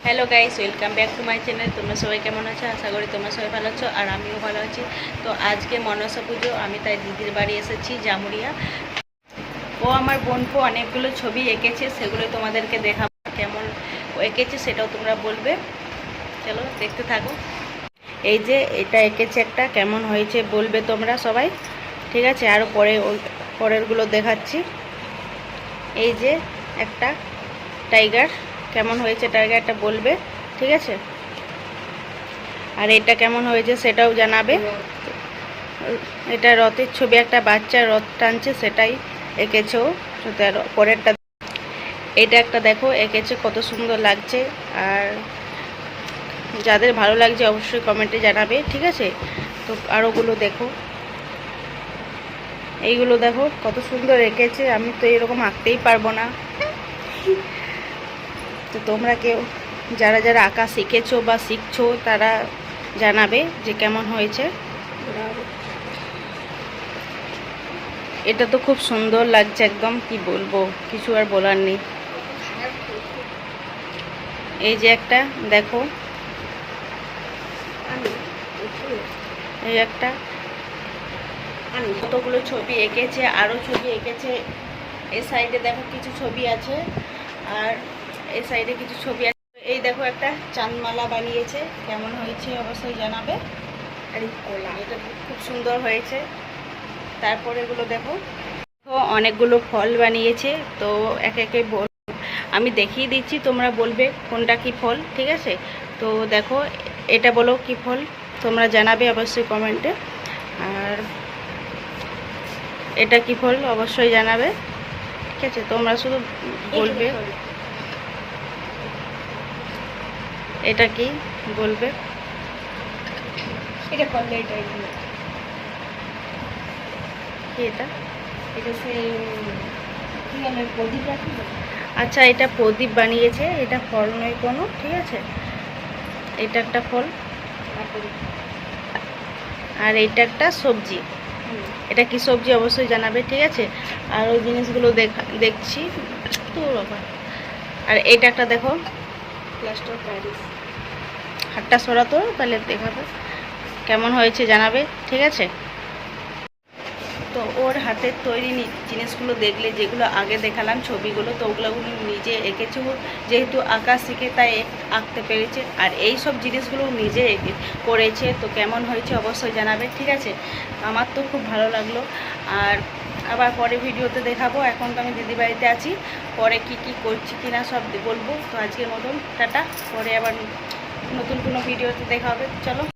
Hello guys, welcome back to my channel. তোমরা সবাই কেমন আছো? আশা করি তোমরা সবাই ভালো আছো আর আমিও ভালো আছি। তো আজকে মনসা পুজো, আমি তাই দিদির বাড়ি এসেছি জামুরিয়া। ও আমার বোনকে অনেকগুলো ছবি এঁকেছে, সেগুলো তোমাদেরকে দেখাবো। কেমন এঁকেছে সেটাও তোমরা বলবে। চলো দেখতে থাকো। এই যে এটা এঁকেছে একটা, কেমন হয়েছে বলবে তোমরা সবাই, ঠিক আছে? আরও পরেরগুলো দেখাচ্ছি। এই যে একটা টাইগার, কেমন হয়েছে টাইগারটা বলবে, ঠিক আছে? আর এটা কেমন হয়েছে সেটাও জানাবে। এটা রথের ছবি, একটা বাচ্চা রথ টানছে, সেটাই এঁকেছে ও। পরেরটা এটা একটা দেখো এঁকেছে, কত সুন্দর লাগছে। আর যাদের ভালো লাগছে অবশ্যই কমেন্টে জানাবে, ঠিক আছে? তো আরোগুলো দেখো, এইগুলো দেখো কত সুন্দর এঁকেছে। আমি তো এরকম আঁকতেই পারবো না। তো তোমরা কেউ যারা যারা আঁকা শিখেছো বা শিখছো তারা জানাবে যে কেমন হয়েছে। এটা তো খুব সুন্দর লাগছে একদম, কি বলবো, কিছু আর বলার নেই। এই যে একটা দেখো, এই একটা কতগুলো ছবি এঁকেছে, আরও ছবি এঁকেছে। এই সাইডে দেখো কিছু ছবি আছে, আর এই সাইডে কিছু ছবি আছে। এই দেখো একটা চাঁদমালা বানিয়েছে, কেমন হয়েছে অবশ্যই জানাবে। আর এটা খুব সুন্দর হয়েছে। তারপরে এগুলো দেখো, অনেকগুলো ফল বানিয়েছে। তো এক একে আমি দেখিয়ে দিচ্ছি, তোমরা বলবে কোনটা কি ফল, ঠিক আছে? তো দেখো, এটা বলো কি ফল, তোমরা জানাবে অবশ্যই কমেন্টে। আর এটা কি ফল অবশ্যই জানাবে, ঠিক আছে? তোমরা শুধু বলবে এটা কি বলবে। এটা করলে এটা কি এটা? এটা সেই কি বলে প্রদীপ রাখি। আচ্ছা, এটা প্রদীপ বানিয়েছে, এটা ফল নয় কোনো, ঠিক আছে? এটা একটা ফল, আর এটা একটা সবজি। এটা কি সবজি অবশ্যই জানাবে, ঠিক আছে? আর ওই জিনিসগুলো দেখছি তো বাবা। আর এটা একটা দেখো, প্লাস্টার প্যারিস। হাতটা সরাতো তাহলে দেখাবে কেমন হয়েছে জানাবে, ঠিক আছে? তো ওর হাতের তৈরি জিনিসগুলো দেখলে, যেগুলো আগে দেখালাম ছবিগুলো, তো ওগুলো নিজে এঁকেছে। ও যেহেতু আঁকা শিখে তাই আঁকতে পেরেছে। আর এই সব জিনিসগুলো নিজে করেছে। তো কেমন হয়েছে অবশ্যই জানাবে, ঠিক আছে? আমার তো খুব ভালো লাগলো। আর আবার পরে ভিডিওতে দেখাবো। এখন তো আমি দিদি বাড়িতে আছি, পরে কি কি করছি কিনা সব বলবো। তো আজকের মতন টাটা, পরে আবার নতুন কোনো ভিডিওতে দেখা হবে। চলো।